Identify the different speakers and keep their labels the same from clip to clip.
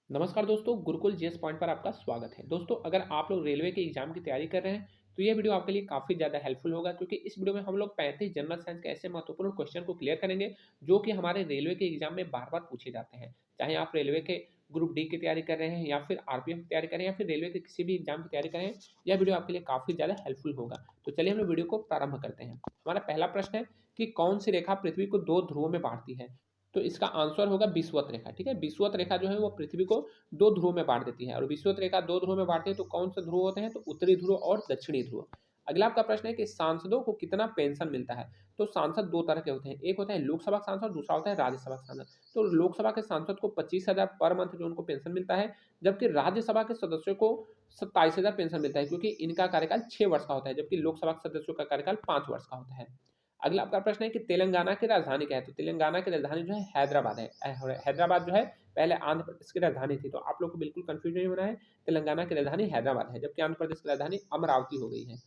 Speaker 1: नमस्कार दोस्तों, Gurukul GS point पर आपका स्वागत है। दोस्तों, अगर आप लोग रेलवे के एग्जाम की तैयारी कर रहे हैं, तो ये वीडियो आपके लिए काफ़ी ज़्यादा हेल्पफुल होगा क्योंकि इस वीडियो में हम लोग 35 जनरल साइंस के ऐसे महत्वपूर्ण क्वेश्चन को क्लियर करेंगे, जो कि हमारे रेलवे के एग्जाम में बार-बार पूछे जाते हैं। चाहे आप रेलवे के ग्रुप डी की तैयारी कर रहे हैं या फिर आरपीएफ की तैयारी कर रहे हैं या फिर रेलवे के किसी भी एग्जाम की तैयारी कर रहे हैं, यह वीडियो आपके लिए काफ़ी ज़्यादा हेल्पफुल होगा। तो चलिए हम लोग वीडियो को प्रारंभ करते हैं। हमारा पहला प्रश्न है कि कौन सी रेखा पृथ्वी को 2 ध्रुवों में बाँटती है? तो इसका आंसर होगा विषुवत रेखा, ठीक है? विषुवत रेखा जो है वो पृथ्वी को 2 ध्रुवों में बाँट देती है और विषुवत रेखा 2 ध्रुवों में बाँटती है तो कौन से ध्रुव होते हैं? तो उत्तरी ध्रुव और दक्षिणी ध्रुव। अगला आपका प्रश्न है कि सांसदों को कितना पेंशन मिलता है? तो सांसद 2 तरह के होते हैं, एक होता है लोकसभा का सांसद, दूसरा होता है राज्यसभा का सांसद। तो लोकसभा के सांसद को 25,000 पर मंथ जो उनको पेंशन मिलता है, जबकि राज्यसभा के सदस्यों को 27,000 पेंशन मिलता है क्योंकि इनका कार्यकाल 6 वर्ष का होता है, जबकि लोकसभा के सदस्यों का कार्यकाल 5 वर्ष का होता है। अगला आपका प्रश्न है कि तेलंगाना की राजधानी क्या है? तो तेलंगाना की राजधानी जो है हैदराबाद है। हैदराबाद जो है पहले आंध्र प्रदेश की राजधानी थी, तो आप लोग को बिल्कुल कंफ्यूजन नहीं होना है। तेलंगाना की राजधानी हैदराबाद है, जबकि आंध्र प्रदेश की राजधानी अमरावती हो गई है।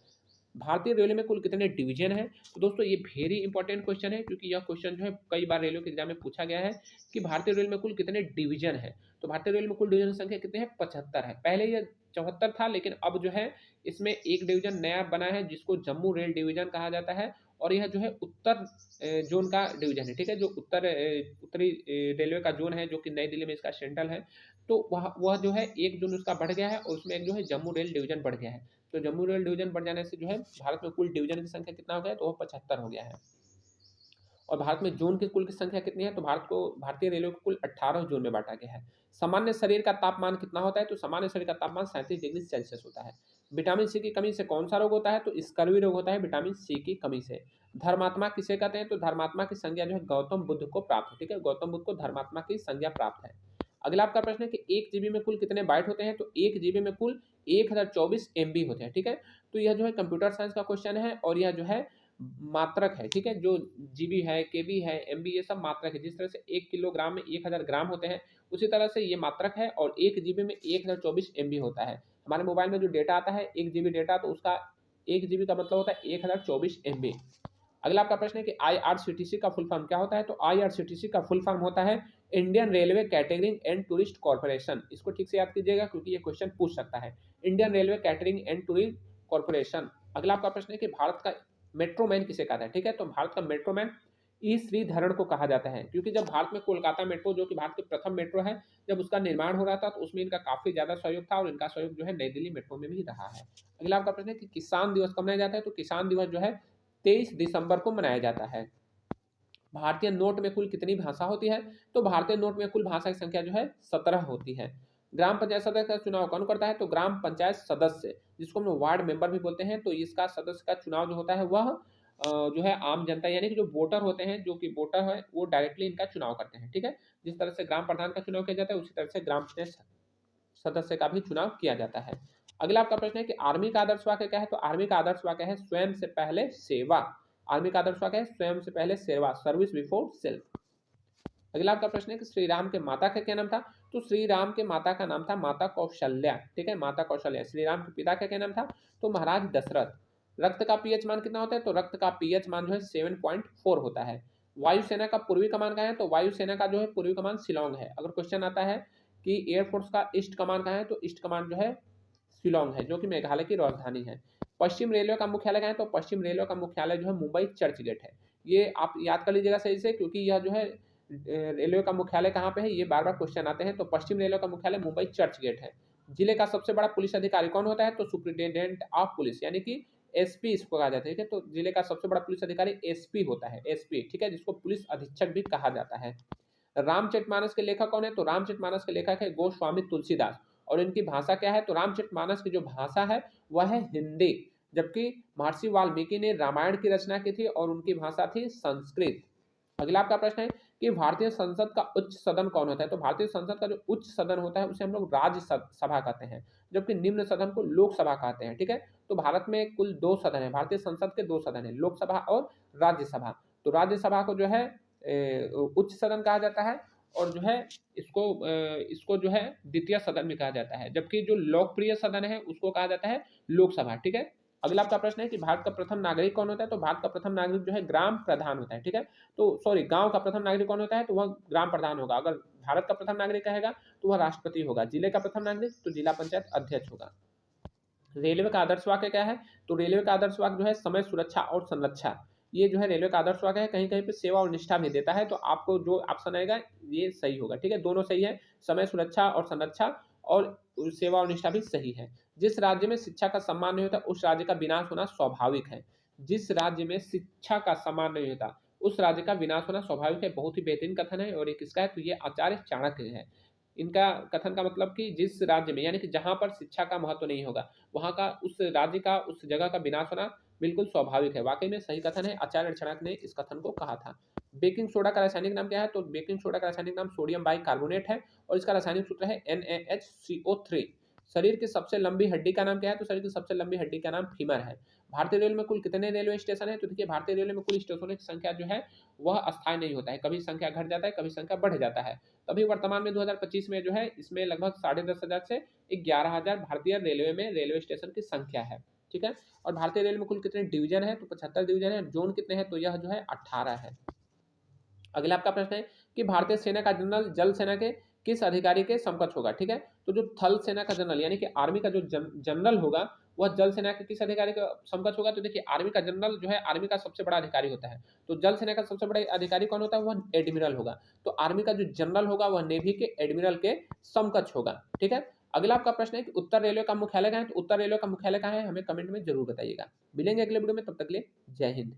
Speaker 1: भारतीय रेलवे में कुल कितने डिवीजन हैं? तो दोस्तों ये वेरी इंपॉर्टेंट क्वेश्चन है क्योंकि यह क्वेश्चन जो है कई बार रेलवे के एग्जाम में पूछा गया है कि भारतीय रेल में कुल कितने डिवीजन हैं। तो भारतीय रेल में कुल डिवीजन की संख्या कितनी है? 75 है। पहले ये 74 था, लेकिन अब जो है इसमें एक डिवीजन नया बना है जिसको जम्मू रेल डिवीजन कहा जाता है और यह जो है उत्तर जोन का डिवीजन है, ठीक है? जो उत्तरी रेलवे का जोन है जो कि नई दिल्ली में इसका सेंट्रल है, तो वह जो है एक जोन उसका बढ़ गया है और उसमें एक जो है जम्मू रेल डिवीजन बढ़ गया है। तो जम्मू रेल डिवीजन बढ़ जाने से जो है भारत में कुल डिवीजन की संख्या कितना हो गया? तो वो 75 हो गया है। और भारत में जोन की कुल की संख्या कितनी है? तो भारतीय रेलवे को कुल 18 जोन में बांटा गया है। सामान्य शरीर का तापमान कितना होता है? तो सामान्य शरीर का तापमान 37 डिग्री सेल्सियस होता है। विटामिन सी की कमी से कौन सा रोग होता है? तो स्कर्वी रोग होता है विटामिन सी की कमी से। धर्मात्मा किसे कहते हैं? तो धर्मात्मा की संज्ञा जो है गौतम बुद्ध को प्राप्त है, ठीक है? गौतम बुद्ध को धर्मात्मा की संज्ञा प्राप्त है। अगला आपका प्रश्न है कि 1 जीबी में कुल कितने बाइट होते हैं? तो 1 जीबी में कुल 1024 एमबी होते हैं, ठीक है? तो यह जो है कंप्यूटर साइंस का क्वेश्चन है और यह जो है मात्रक है, ठीक है? जो जीबी है, केबी है, एमबी, ये सब मात्रक है। जिस तरह से 1 किलोग्राम में 1000 ग्राम होते हैं, उसी तरह से ये मात्रक है और 1 जीबी में 1024 एमबी होता है। हमारे मोबाइल में जो डेटा आता है 1 जीबी डेटा, तो उसका 1 जीबी का मतलब होता है 1024 एमबी। अगला आपका प्रश्न है कि आईआरसीटीसी का फुल फॉर्म क्या होता है? तो आईआरसीटीसी का फुल फॉर्म होता है Indian railway catering and tourist corporation. इसको ठीक से याद कीजिएगा क्योंकि ये क्वेश्चन पूछ सकता है। Indian railway catering and tourist corporation. अगला आपका प्रश्न है कि भारत का मेट्रो मैन किसे कहता है? ठीक है, तो भारत का मेट्रो मैन ई श्रीधरन को कहा जाता है क्योंकि जब भारत में कोलकाता मेट्रो, जो कि भारत की प्रथम मेट्रो है, जब उसका निर्माण हो रहा था तो उसमें इनका काफी ज्यादा सहयोग था और इनका सहयोग जो है नई दिल्ली मेट्रो में भी रहा है। अगला आपका प्रश्न है कि किसान दिवस कब मनाया जाता है? तो किसान दिवस जो है 23 दिसंबर को मनाया जाता है। भारतीय नोट में कुल कितनी भाषा होती है? तो भारतीय नोट में कुल भाषा की संख्या जो है 17 होती है। ग्राम पंचायत सदस्य का चुनाव कौन करता है? तो ग्राम पंचायत सदस्य, जिसको हम लोग वार्ड मेंबर भी बोलते हैं, तो इसका सदस्य का चुनाव जो होता है वह जो है आम जनता यानी कि जो वोटर होते हैं, जो कि वोटर है वो डायरेक्टली इनका चुनाव करते हैं, ठीक है? जिस तरह से ग्राम प्रधान का चुनाव किया जाता है उसी तरह से ग्राम पंचायत सदस्य का भी चुनाव किया जाता है। अगला आपका प्रश्न है कि आर्मी का आदर्श वाक्य क्या है? तो आर्मी का आदर्श वाक्य है स्वयं से पहले सेवा। आर्मी का आदर्श वाक्य है स्वयं से पहले सेवा, सर्विस बिफोर सेल्फ। अगला आपका प्रश्न है कि श्री राम के माता का क्या नाम था? तो श्री राम के माता का नाम था माता कौशल्या, ठीक है? माता कौशल्या। श्री राम के पिता का क्या नाम था? तो महाराज दशरथ। रक्त का पीएच मान कितना होता है? तो रक्त का पीएच मान जो है 7.4 होता है। वायुसेना का पूर्वी कमान कहाँ है? तो वायुसेना का जो है पूर्वी कमान शिलोंग है। अगर क्वेश्चन आता है कि एयरफोर्स का ईस्ट कमान कहाँ है? तो ईस्ट कमान जो है शिलोंग है, जो कि मेघालय की राजधानी है। पश्चिम रेलवे का मुख्यालय कहाँ है? तो पश्चिम रेलवे का मुख्यालय जो है मुंबई चर्च गेट है। ये आप याद कर लीजिएगा सही से क्योंकि यह जो है रेलवे का मुख्यालय कहाँ पे है, ये बार बार क्वेश्चन आते हैं। तो पश्चिम रेलवे का मुख्यालय मुंबई चर्च गेट है। जिले का सबसे बड़ा पुलिस अधिकारी कौन होता है? तो सुप्रिंटेंडेंट ऑफ पुलिस यानी कि एसपी इसको कहा जाता है, ठीक है? तो जिले का सबसे बड़ा पुलिस अधिकारी एसपी होता है, एसपी, ठीक है? जिसको पुलिस अधीक्षक भी कहा जाता है। रामचरितमानस के लेखक कौन है? तो रामचरितमानस के लेखक है गोस्वामी तुलसीदास। और इनकी भाषा क्या है? तो रामचरितमानस की जो भाषा है वह है हिंदी, जबकि महर्षि वाल्मीकि ने रामायण की रचना की थी और उनकी भाषा थी संस्कृत। अगला आपका प्रश्न है कि भारतीय संसद का उच्च सदन कौन होता है? तो भारतीय संसद का जो उच्च सदन होता है उसे हम लोग सभा कहते हैं, जबकि निम्न सदन को लोकसभा कहते हैं, ठीक है? तो भारत में कुल 2 सदन है, भारतीय संसद के 2 सदन है, लोकसभा और राज्यसभा। तो राज्यसभा को जो है उच्च सदन कहा जाता है और जो है इसको जो है द्वितीय सदन भी कहा जाता है, जबकि जो लोकप्रिय सदन है उसको कहा जाता है लोकसभा, ठीक है? अगला आपका प्रश्न है कि भारत का प्रथम नागरिक कौन होता है? तो भारत का प्रथम नागरिक जो है ग्राम प्रधान होता है, ठीक है। तो सॉरी, गांव का प्रथम नागरिक कौन होता है? तो वह ग्राम प्रधान होगा। अगर भारत का प्रथम नागरिक कहेगा तो वह राष्ट्रपति होगा। जिले का प्रथम नागरिक तो जिला पंचायत अध्यक्ष होगा। रेलवे का आदर्श वाक्य क्या है? तो रेलवे का आदर्श वाक्य जो है समय, सुरक्षा और संरक्षा। ये जो है रेलवे का आदर्श वाक्य है। कहीं कहीं पे सेवा और निष्ठा भी देता है, तो आपको जो ऑप्शन आएगा ये सही होगा, ठीक है। दोनों सही है, समय, सुरक्षा और संरक्षा, और सेवा और निष्ठा भी सही है। जिस राज्य में शिक्षा का सम्मान नहीं होता उस राज्य का विनाश होना स्वाभाविक है। जिस राज्य में शिक्षा का सम्मान नहीं होता उस राज्य का विनाश होना स्वाभाविक है। बहुत ही बेहतरीन कथन है, और ये किसका है? तो ये आचार्य चाणक्य है। इनका कथन का मतलब कि जिस राज्य में, यानी कि जहां पर शिक्षा का महत्व नहीं होगा, वहां का, उस राज्य का, उस जगह का विनाश होना बिल्कुल स्वाभाविक है। वाकई में सही कथन है, आचार्य चाणक्य ने इस कथन को कहा था। बेकिंग सोडा का रासायनिक नाम क्या है? तो बेकिंग सोडा का रासायनिक नाम सोडियम बाइकार्बोनेट है, और इसका रासायनिक सूत्र है NaHCO3। शरीर की सबसे लंबी हड्डी का नाम क्या है? तो शरीर की सबसे लंबी हड्डी का नाम फीमर है। भारतीय रेल में कुल कितने रेलवे स्टेशन है? तो देखिए, भारतीय रेलवे में कुल स्टेशनों की संख्या जो है वह अस्थायी नहीं होता है, कभी संख्या घट जाता है, कभी संख्या बढ़ जाता है। अभी वर्तमान में 2025 में जो है इसमें लगभग 10,500 से 11,000 भारतीय रेलवे में रेलवे स्टेशन की संख्या है, ठीक है। और भारतीय रेल में कुल कितने डिवीजन है? तो 75 डिवीजन है। जोन कितने हैं? तो यह जो है 18 है। अगला आपका प्रश्न है कि भारतीय सेना का जनरल जल सेना के किस अधिकारी के समकक्ष होगा, ठीक है। तो जो थल सेना का जनरल, यानी कि आर्मी का जो जनरल होगा, वह जल सेना के किस अधिकारी का समकक्ष होगा? तो देखिए, आर्मी का जनरल जो है आर्मी का सबसे बड़ा अधिकारी होता है। तो जल सेना का सबसे बड़ा अधिकारी कौन होता है? वह एडमिरल होगा। तो आर्मी का जो जनरल होगा वह नेवी के एडमिरल के समकक्ष होगा, ठीक है। अगला आपका प्रश्न है कि उत्तर रेलवे का मुख्यालय कहाँ है? तो उत्तर रेलवे का मुख्यालय कहाँ है? हमें कमेंट में जरूर बताइएगा। मिलेंगे अगले वीडियो में, तब तक के लिए जय हिंद।